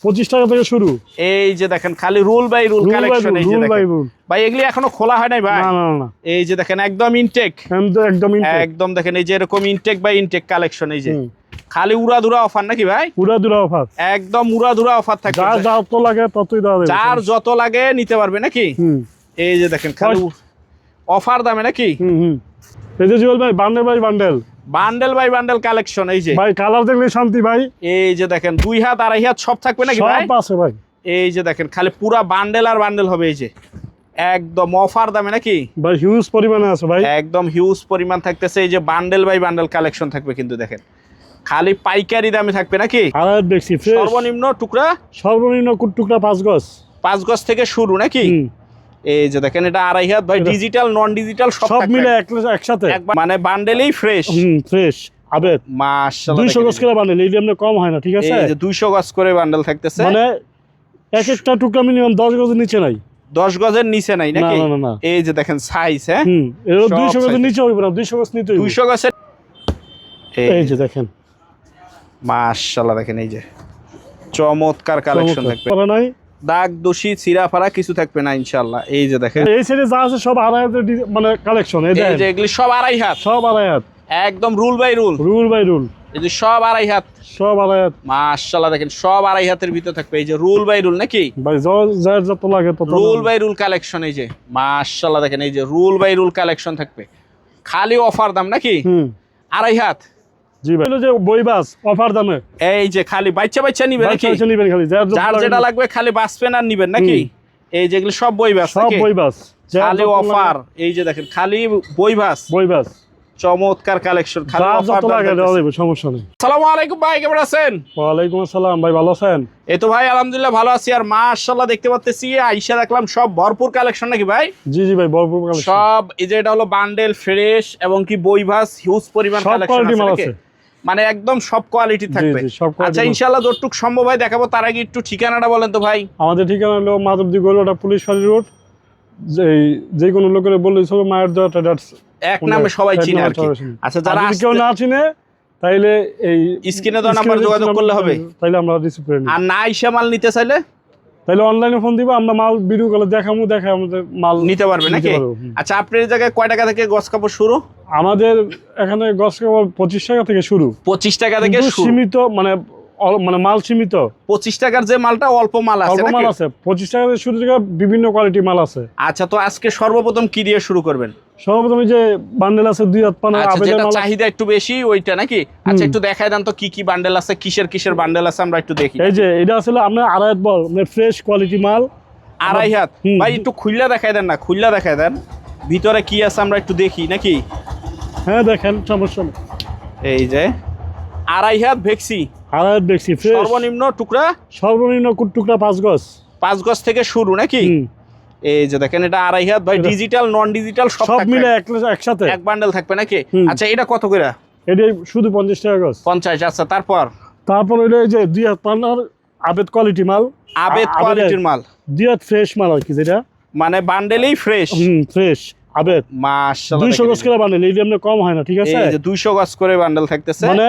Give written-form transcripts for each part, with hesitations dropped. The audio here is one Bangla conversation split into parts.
25 টাকা থেকে শুরু। এই যে দেখেন খালি রুল বাই রুল কালেকশন। এই যে দেখেন ভাই এগুলি এখনো খোলা হয় নাই ভাই। না না না, এই যে দেখেন একদম ইনটেক, একদম দেখেন এই যে এরকম ইনটেক বাই ইনটেক কালেকশন। এই যে খালি উড়াধুরা অফার নাকি ভাই? উড়াধুরা অফার, একদম উড়াধুরা অফার থাকবে। যার যত লাগে ততই দেওয়া যাবে, যার যত লাগে নিতে পারবে নাকি। এই যে দেখেন খালি অফার দামে নাকি। এই যে জুয়েল ভাই bundle by bundle, bundle by bundle collection. এই যে ভাই কালার দেখলে শান্তি ভাই। এই যে দেখেন 2 হাত 2.5 হাত সব থাকবে নাকি ভাই? সব আছে ভাই। এই যে দেখেন খালি পুরা বান্ডেল আর বান্ডেল হবে। এই যে একদম অফার দামে নাকি ভাই, হিউজ পরিমাণে আছে ভাই, একদম হিউজ পরিমাণ থাকতেছে। এই যে বান্ডেল বাই বান্ডেল কালেকশন থাকবে কিন্তু দেখেন খালি পাইকারি দামে থাকবে নাকি। আর দেখছি সর্বনিম্ন টুকরা, সর্বনিম্ন টুকরা 5 গজ, 5 গজ থেকে শুরু নাকি। এই যে দেখেন এটা 2.5 হাত ভাই, ডিজিটাল নন ডিজিটাল সব মিলে একসাথে মানে বান্ডেলেই ফ্রেশ ফ্রেশ আবেদ। মাশাআল্লাহ 200 গজ করে বান্ডেল, এই এমনি কম হয় না, ঠিক আছে। এই যে 200 গজ করে বান্ডেল থাকতেছে, মানে এক একটা টুকরা মিনিমাম 10 গজের নিচে নাই, 10 গজের নিচে নাই নাকি। না না না, এই যে দেখেন সাইজ, হ্যাঁ এর 200 গজের নিচে হইব না, 200 গজ নিতে হইব, 200 গজের। এই যে দেখেন মাশাআল্লাহ দেখেন এই যে চমৎকার কালেকশন থাকবে, নাই দাগ দোষী ছিঁড়া ফাড়া কিছু থাকবে না ইনশাআল্লাহ। এই যে দেখেন এই সাইডে যা আছে সব 2.5 হাতের মানে কালেকশন। এই যে এগুলি সব 2.5 হাত, সব 2.5 হাত, একদম rule by rule, rule by rule. এই যে সব 2.5 হাত, সব 2.5 হাত মাশাআল্লাহ দেখেন সব 2.5 হাতের ভিতর থাকবে। এই যে রুল বাই রুল নাকি ভাই, যার যত লাগে তত রুল বাই রুল কালেকশন। এই যে মাশাআল্লাহ দেখেন এই যে রুল বাই রুল কালেকশন থাকবে, খালি অফার দাম নাকি 2.5 হাত। জি ভাই, যে বইবাস অফার দামে। এই যে খালি বাচ্চা নিবেন নাকি, খালি যার যেটা লাগবে খালি বাসপেন আর নিবেন নাকি। এই যেগুলো সব বইবাস, সব বইবাস, খালি অফার। এই যে দেখেন খালি বইবাস চমৎকার কালেকশন, খালি অফার লাগে দেওয়া যাবে, সমস্যা নেই। আসসালামু আলাইকুম ভাই, কেমন আছেন? ওয়ালাইকুম আসসালাম ভাই, ভালো আছেন? এই তো ভাই আলহামদুলিল্লাহ ভালো আছি। আর মাশাআল্লাহ দেখতে পাচ্ছি আইসা দেখলাম সব ভরপুর কালেকশন নাকি ভাই? জি জি ভাই, ভরপুর কালেকশন সব। এই যে এটা হলো বান্ডেল ফ্রেশ এবং কি বইবাস হিউজ পরিমাণ কালেকশন আছে, মানে একদম সব কোয়ালিটি থাকবে। আচ্ছা ইনশাআল্লাহ যতটুকু সম্ভব হয় দেখাবো, তার আগে একটু ঠিকানাটা বলেন তো ভাই। আমাদের ঠিকানা হলো মাধবদী গোলওয়াটা পুলিশ ফাঁড়ি রোড। যে কোনো লোকের বললে সব মায়ের দেওয়া ট্রেডার্স এক নামে সবাই চিনে আর কি। আচ্ছা যারা কেউ না চিনে তাইলে এই স্ক্রিনে দেওয়া নাম্বার যোগাযোগ করলে হবে, তাইলে আমরা রিসিভ করে নিব। আর না আইসা মাল নিতে চাইলে তাইলে অনলাইনে ফোন দিব, আমরা মাল ভিডিও কলে দেখাবো, আমাদের মাল নিতে পারবে নাকি। আচ্ছা আপনার জায়গায় কয় টাকা থেকে গজ কাপড় শুরু? আমাদের এখানে গজ কাপড় 25 টাকা থেকে শুরু। 25 টাকা থেকে সীমিত, মানে মাল সীমিত। 25 টাকার যে মালটা অল্প মাল আছে, 25 টাকা থেকে শুরু থেকে বিভিন্ন কোয়ালিটি মাল আছে। আচ্ছা তো আজকে সর্বপ্রথম কি দিয়ে শুরু করবেন? সর্বপ্রথম যে বান্ডেল আছে 2 হাত পানা, যেটা চাহিদা একটু বেশি ওইটা নাকি। আচ্ছা একটু দেখায় দেন তো কি কি বান্ডেল আছে, কিসের বান্ডেল আছে, আমরা একটু দেখি। এই যে এটা আসলে আপনার 2.5 হাত বল, মানে ফ্রেশ কোয়ালিটি মাল। 2.5 হাত ভাই, একটু খুললা দেখায় দেন না, খুললা দেখায় দেন ভিতরে কি আছে আমরা একটু দেখি নাকি। হ্যাঁ দেখেন, সমস্যা নেই। এই যে 2.5 হাত ভেক্সি, 2.5 হাত ভেক্সি ফ্রেশ, সর্বনিম্ন টুকরা 5 গজ, 5 গজ থেকে শুরু নাকি। এই যে দেখেন এটা 2.5 হাত ভাই, ডিজিটাল নন ডিজিটাল সব মিলে একসাথে এক বান্ডেল থাকবে নাকি। আচ্ছা এটা কত করে? এটা শুধু 50 টাকা গজ। 50। আচ্ছা তারপর হইলো এই যে 2 হাত পানার আবেদ কোয়ালিটি মাল, আবেদ কোয়ালিটির মাল, 2 হাত ফ্রেশ মাল আর কি, যেটা মানে বান্ডেলেই ফ্রেশ ফ্রেশ আবেদ। মাশাআল্লাহ 200 গজ করে বান্ডেল, এই এমনি কম হয় না, ঠিক আছে। এই যে 200 গজ করে বান্ডেল থাকতেছে, মানে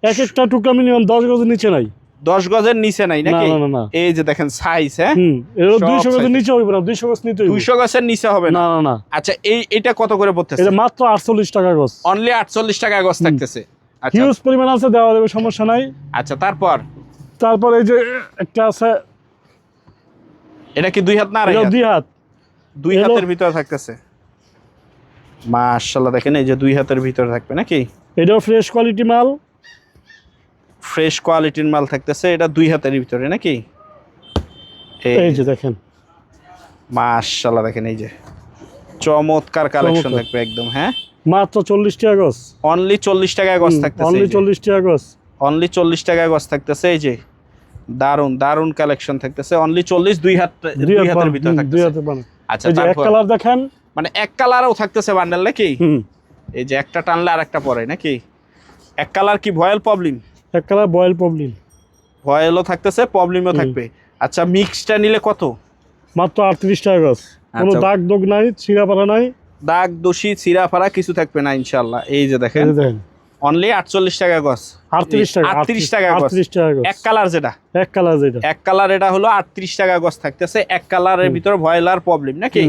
এক একটা টুকরা মিনিমাম 10 গজের নিচে নাই, 10 গজের নিচে নাই নাকি। না। এই যে দেখেন সাইজ, হ্যাঁ এর 200 গজের নিচে হইব না, 200 গজ নিতে হইব, 200 গজের নিচে হবে না। না। আচ্ছা এটা কত করে পড়তেছে? এটা মাত্র 48 টাকা গজ, অনলি 48 টাকা গজ থাকতেছে। আচ্ছা হিউজ পরিমাণ আছে, দেওয়া যাবে, সমস্যা নাই। আচ্ছা তারপর এই যে একটা আছে, এটা কি 2 হাত না 2.5 হাত? 2 হাত, 2 হাতের ভিতরে থাকতেছে। মাশাআল্লাহ দেখেন এই যে 2 হাতের ভিতরে থাকবে নাকি। এটাও ফ্রেশ কোয়ালিটি মাল, ফ্রেশ কোয়ালিটির মাল থাকতেছে, এটা 2 হাতের ভিতরে নাকি। এই যে দেখেন মাশাআল্লাহ দেখেন এই যে চমৎকার কালেকশন থাকবে একদম। হ্যাঁ মাত্র 40 টাকা গজ, অনলি 40 টাকায় গজ থাকতেছে, অনলি 40 টাকা গজ, অনলি 40 টাকায় গজ থাকতেছে। এই যে দারুন কালেকশন থাকতেছে, অনলি 40, 2 হাতের ভিতরে থাকতেছে। আচ্ছা এই যে এক কালার দেখেন, মানে এক কালারও থাকতেছে বান্ডেল নাকি। এই যে একটা টানলে আরেকটা পরে নাকি। এক কালার কি ভয়েল প্রবলেম? এক কালার বয়েল প্রবলেম, ভয়েলও থাকতেছে, প্রবলেমও থাকবে। আচ্ছা মিক্সটা নিলে কত? মাত্র 38 টাকা গজ, কোনো দাগ নাই, ছিঁড়া পাড়া নাই, দাগ দোষী ছিঁড়া ফাড়া কিছু থাকবে না ইনশাআল্লাহ। এই যে দেখেন অনলি 48 টাকা গজ। 38 টাকা, 38 টাকা গজ। 38 টাকা গজ। এক কালার যেটা, এক কালার যেটা, এক কালার এটা হলো 38 টাকা গজ থাকতেছে। এক কালারের ভিতর ভয়েলার প্রবলেম নাকি?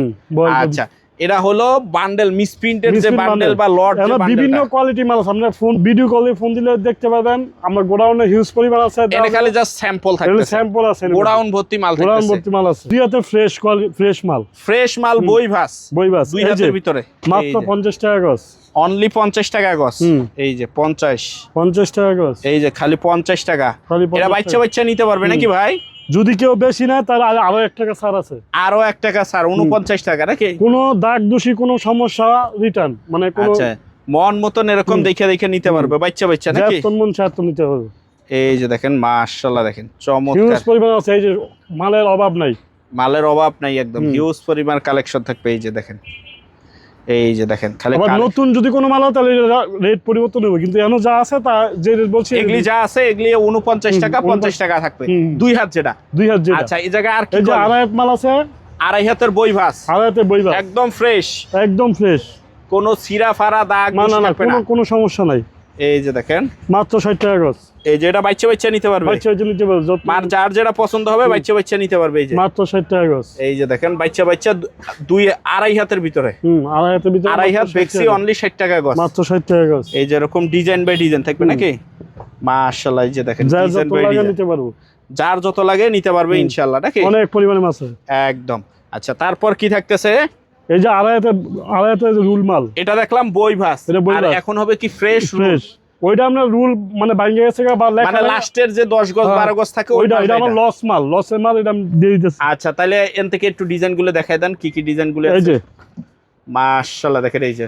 আচ্ছা, এটা হলো বান্ডেল মিসপ্রিন্টেড যে বান্ডেল বা লট যে বান্ডেল, বিভিন্ন কোয়ালিটি মাল আছে। আপনারা ফোন ভিডিও কলে ফোন দিলে দেখতে পাবেন। আমরা গোডাউনে হিউজ পরিমাণ আছে, এটা খালি জাস্ট স্যাম্পল থাকতেছে, স্যাম্পল আছে, গোডাউন ভর্তি মাল থাকতেছে, গোডাউন ভর্তি মাল আছে। দুই হাতে ফ্রেশ কোয়ালিটি, ফ্রেশ মাল, ফ্রেশ মাল, বইভাস, বইভাস দুই হাতের ভিতরে মাত্র 50 টাকা গজ। অনলি 50 টাকা গজ। এই যে 50 টাকা গজ, এই যে খালি 50 টাকা। এটা বাচ্চা বাচ্চা নিতে পারবে নাকি ভাই? যদি কেউ বেশি নেয় তাহলে আরো 1 টাকা ছাড় আছে, আরো 1 টাকা ছাড়, 49 টাকা নাকি? কোনো দাগ দোষী কোনো সমস্যা রিটার্ন, মানে কোনো আচ্ছা, মন মতন এরকম দেখে দেখে নিতে পারবে বাচ্চা বাচ্চা নাকি? যেমন মন চায় নিতে পারবে। এই যে দেখেন মাশাআল্লাহ, দেখেন চমৎকার হিউজ পরিমাণ আছে। এই যে মালের অভাব নাই, মালের অভাব নাই, একদম হিউজ পরিমাণ কালেকশন থাকবে। এই যে দেখেন, এই যে দেখেন খালি নতুন যদি কোনো মাল হয় তাহলে রেট পরিবর্তন হবে, কিন্তু এখন যা আছে তা যে রেট বলছি এগুলি যা আছে এগুলি 49 টাকা 50 টাকা থাকবে। দুই হাত যেটা, দুই হাত যেটা। আচ্ছা, এই জায়গায় আর কি? এই যে আড়াই হাত মাল আছে, আড়াই হাতের বইভাস, আড়াই হাতের বইভাস একদম ফ্রেশ, একদম ফ্রেশ, কোনো সিরা ফারা দাগ থাকবে না, কোনো সমস্যা নাই। এই যে দেখেন মাত্র 60 টাকা গজ। এই যে এটা বাচ্চা বাচ্চা নিতে পারবে, বাচ্চা বাচ্চা নিতে পারবে, মার যার যেটা পছন্দ হবে বাচ্চা বাচ্চা নিতে পারবে। এই যে মাত্র 60 টাকা গজ। এই যে দেখেন বাচ্চা বাচ্চা দুই আড়াই হাতের ভিতরে, আড়াই হাতের ভিতরে, আড়াই হাত বেক্সি অনলি 60 টাকা গজ, মাত্র 60 টাকা গজ। এই যে এরকম ডিজাইন বাই ডিজাইন থাকবে নাকি? মাশাআল্লাহ, এই যে দেখেন যার ডিজাইন যত বাই লাগে ডিজাইন, নিতে পারবো, যার যত লাগে নিতে পারবে ইনশাআল্লাহ নাকি? অনেক পরিমাণে মাছ আছে একদম। আচ্ছা, তারপর কি থাকতেছে? এই যে আড়াই হাতের রুল মাল, এটা দেখলাম বইভাস, আর এখন হবে কি ফ্রেশ ফ্রেশ। ওইটা আমরা রুল মানে ভাঙে গেছে বা লেখা, মানে লাস্টের যে 10 গজ 12 গজ থাকে ওইটা, এটা আমার লস মাল, লসের মাল, এটা আমি দিয়ে দিতেছি। আচ্ছা, তাহলে এন থেকে একটু ডিজাইন গুলো দেখায় দেন, কি কি ডিজাইন গুলো এই যে মাশাআল্লাহ দেখেন, এই যে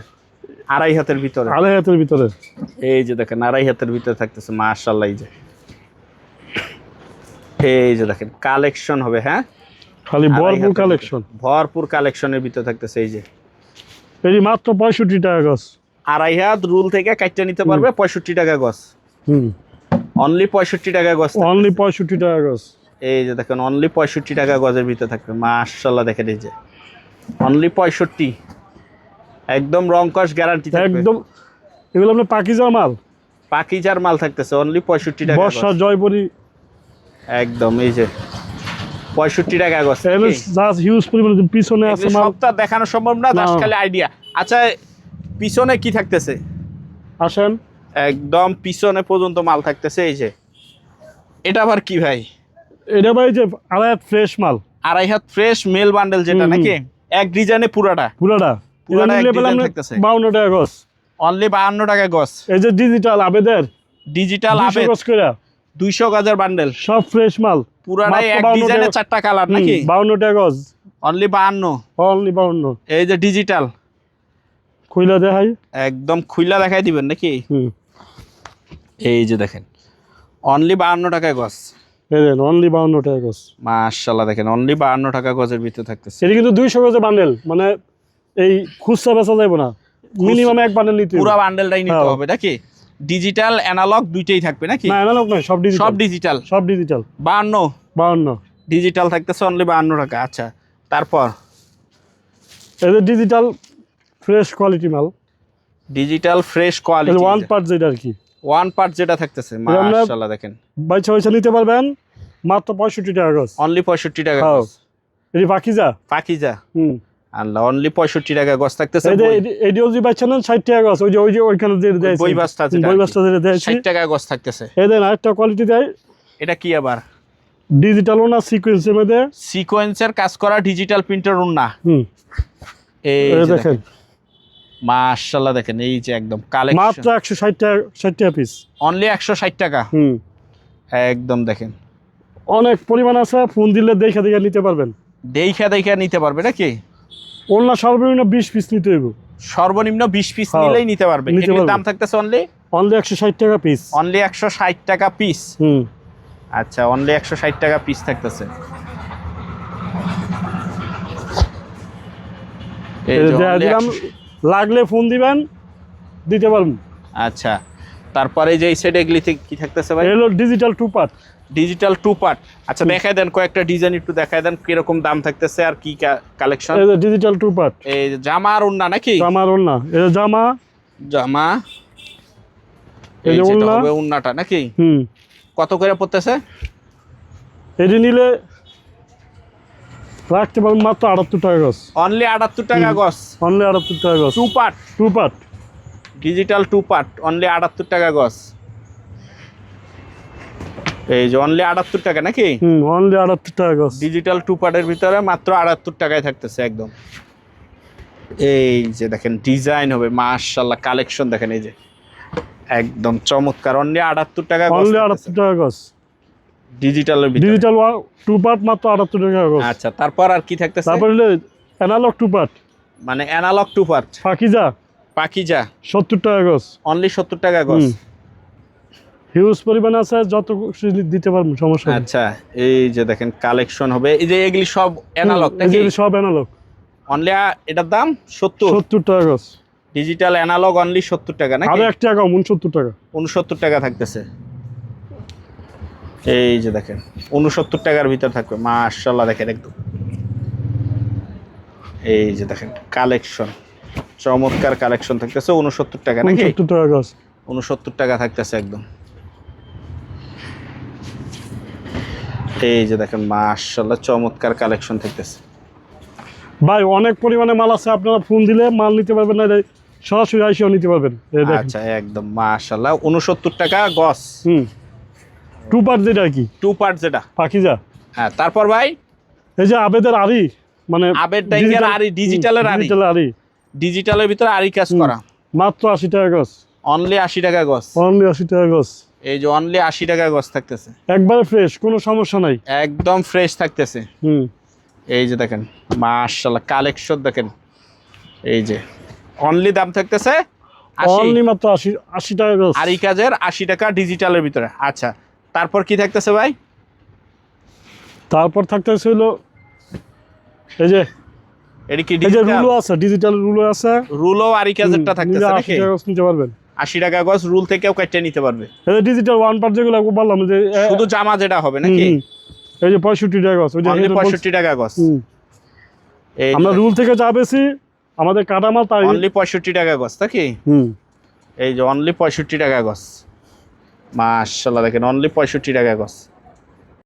আড়াই হাতের ভিতরে, আড়াই হাতের ভিতরে, এই যে দেখেন আড়াই হাতের ভিতরে থাকতেছে মাশাআল্লাহ। এই যে দেখেন কালেকশন হবে, হ্যাঁ খালি ভরপুর কালেকশন, ভরপুর কালেকশনের ভিতরে থাকতেছে। এই যে এই মাত্র 65 টাকা গজ, আড়াই হাত রুল থেকে কাটতে নিতে পারবে 65 টাকা গজ, অনলি 65 টাকা গজ, অনলি 65 টাকা গজ। এই যে দেখেন অনলি 65 টাকা গজের ভিতরে থাকবে মাশাআল্লাহ। দেখেন এই যে অনলি 65, একদম রং কস গ্যারান্টি থাকবে, একদম। এগুলো আপনার পাকিজার মাল, পাকিজার মাল থাকতেছে অনলি 65 টাকা বর্ষা গজ, জয়পুরি, একদম। এই যে 65 টাকা গজ, জাস্ট হিউজ পরিমাণ। পিছনে আছে মাল, সবটা দেখানো সম্ভব না, জাস্ট খালি আইডিয়া। আচ্ছা, পিছনে কি থাকতেছে? আসেন, একদম পিছনে পর্যন্ত মাল থাকতেছে। এই যে এটা আবার কি ভাই? এটা ভাই যে আড়াই হাত ফ্রেশ মাল, আড়াই হাত ফ্রেশ মেল বান্ডেল যেটা নাকি? এক ডিজাইনে পুরাটা এক ডিজাইন থাকতেছে, 52 টাকা গজ, অনলি 52 টাকা গজ। এই যে ডিজিটাল আবেদের, ডিজিটাল আবেদ 200 গজ করে, 200 গজের বান্ডেল, সব ফ্রেশ মাল, পুরাটাই এক ডিজাইনে 4টা কালার নাকি? 52 টাকা গজ, অনলি 52, অনলি 52। এই যে ডিজিটাল খুইলা দেখাই, একদম খুইলা দেখাই দিবেন নাকি? এই যে দেখেন অনলি 52 টাকা গজ, এই দেন অনলি 52 টাকা গজ। মাশাআল্লাহ, দেখেন অনলি 52 টাকা গজের ভিতরে থাকতেছে। এটা কিন্তু 200 গজের বান্ডেল, মানে এই খুচরা বেচা যাবে না, মিনিমাম এক বান্ডেল নিতে হবে, পুরো বান্ডেলটাই নিতে হবে নাকি? ডিজিটাল অ্যানালগ দুইটাই থাকবে নাকি? না অ্যানালগ নয়, সব ডিজিটাল, সব ডিজিটাল, সব ডিজিটাল। 52 ডিজিটাল থাকতেছে অনলি 52 টাকা। আচ্ছা, তারপর এই যে ডিজিটাল ফ্রেশ কোয়ালিটি মাল, digital fresh quality, one part যেটা আর কি, ওয়ান পার্ট যেটা থাকতেছে মাশাআল্লাহ। দেখেন বাইচা নিতে পারবেন মাত্র 65 টাকা গজ, অনলি 65 টাকা গজ। এই পাকিজা, পাকিজা আল্লাহ, অনলি 65 টাকা গজ থাকতেছে। এই যে বাইচা নেন 60 টাকা গজ, ওই যে ওইখানে যে দেয় বইবাসটা যেটা 60 টাকা গজ থাকতেছে। এই দেন আরেকটা কোয়ালিটি দেয়, এটা কি আবার? ডিজিটাল ওনা সিকোয়েন্সের মধ্যে, সিকোয়েন্সের কাজ করা ডিজিটাল প্রিন্টার ওনা। এই দেখেন মাশাআল্লাহ, দেখেন এই যে একদম কালেকশন, মাত্র 160 টাকা, 60 টাকা পিস, অনলি 160 টাকা। একদম দেখেন অনেক পরিমাণ আছে, ফোন দিলে দেখে দেখে নিতে পারবেন, দেখা নিতে পারবে নাকি? ওনা সর্বনিম্ন 20 পিস নিতে হইব, সর্বনিম্ন 20 পিস নিলেই নিতে পারবে। এর দাম থাকতেছে অনলি 160 টাকা পিস, অনলি 160 টাকা পিস। আচ্ছা, অনলি 160 টাকা পিস থাকতেছে। লাগলে ফোন দিবেন, দিতে পারবেন। আচ্ছা, তারপরে যে এই সাইডে এগুলিতে কি থাকতেছে ভাই? হলো ডিজিটাল 2 পার্ট, ডিজিটাল 2 পার্ট। আচ্ছা, দেখায় দেন কয়েকটা ডিজাইন, একটু দেখায় দেন কিরকম দাম থাকতেছে আর কি কালেকশন। এই যে ডিজিটাল 2 পার্ট, এই জামা আর ওন্না নাকি? জামা আর ওন্না, এই জামা, জামা এই যে যেটা উন্না হবে উন্নাটা নাকি কত করে পড়তেছে এটি নিলে রাখতে পারবেন মাত্র 78 টাকা গজ অনলি 78 টাকা গজ অনলি 78 টাকা গজ two part digital two part only 78 টাকা গজ এই যে অনলি 78 টাকা নাকি অনলি 78 টাকা গজ ডিজিটাল টু পার্টের ভিতরে মাত্র 78 টাকায় থাকতেছে একদম এই যে দেখেন ডিজাইন হবে মাশাআল্লাহ কালেকশন দেখেন এই যে একদম চমৎকার অনলি 78 টাকা গজ অনলি 78 টাকা গজ ডিজিটালের ভিতরে ডিজিটাল টু পার্ট মাত্র 78 টাকা গজ আচ্ছা তারপর আর কি থাকতেছে তারপর অ্যানালগ টু পার্ট মানে অ্যানালগ টু পার্ট পাকিজা 70 টাকা গজ অনলি 70 টাকা গজ হিউজ পরিমাণ আছে যত খুশি দিতে পারবেন সমস্যা নেই আচ্ছা এই যে দেখেন কালেকশন হবে এই যে এগুলি সব অ্যানালগ নাকি এগুলি সব অ্যানালগ অনলি এটার দাম 70 টাকা গজ ডিজিটাল অ্যানালগ অনলি 70 টাকা নাকি আরো 1 টাকা 69 টাকা 69 টাকা থাকতেছে এই যে দেখেন 69 টাকার ভিতর থাকবে মাশাআল্লাহ দেখেন একদম এই যে দেখেন কালেকশন চমৎকার কালেকশন থাকতেছে 69 টাকা নাকি 69 টাকা গজ 69 টাকা থাকতেছে একদম এই যে দেখেন মাশাআল্লাহ চমৎকার কালেকশন থাকতেছে ভাই অনেক পরিমাণে মাল আছে আপনারা ফোন দিলে মাল নিতে পারবেন না সরাসরি আইসিও নিতে পারবেন এই দেখেন আচ্ছা একদম মাশাআল্লাহ 69 টাকা গজ টু পার্ট যেটা কি টু পার্ট যেটা পাকিজা হ্যাঁ তারপর ভাই এই যে আবেদের আরি মানে আবেদ ডাইঙ্গের আরি ডিজিটালের আরি ডিজিটালের ভিতরে আরি কাজ করা মাত্র 80 টাকা গজ অনলি 80 টাকা গজ অনলি 80 টাকা গজ এই যে অনলি 80 টাকা গজ থাকতেছে একবারে ফ্রেশ কোনো সমস্যা নাই একদম ফ্রেশ থাকতেছে এই যে দেখেন মাশাআল্লাহ কালেকশন দেখেন এই যে অনলি দাম থাকতেছে অনলি মাত্র 80 টাকা গজ আরি কাজের 80 টাকা ডিজিটালের ভিতরে আচ্ছা তারপর কি থাকতেছে ভাই তারপর থাকতেছে হলো এই যে এডি কি ডিজিটাল রুলও আছে ডিজিটাল রুলও আছে রুলও আরি কাজেরটা থাকতেছে নাকি 80 টাকা গজ নিতে পারবেন 80 টাকা গজ রুল থেকেও কাটতে নিতে পারবে এই ডিজিটাল ওয়ান পার্ট যেগুলো বললাম যে শুধু জামা যেটা হবে নাকি এই যে 65 টাকা গজ ওই যে 65 টাকা গজ এই আমরা রুল থেকে যা বেশি আমাদের কাটামাল তাই অনলি 65 টাকা গজ নাকি এই যে অনলি 65 টাকা গজ মাশাআল্লাহ দেখেন অনলি 65 টাকা গজ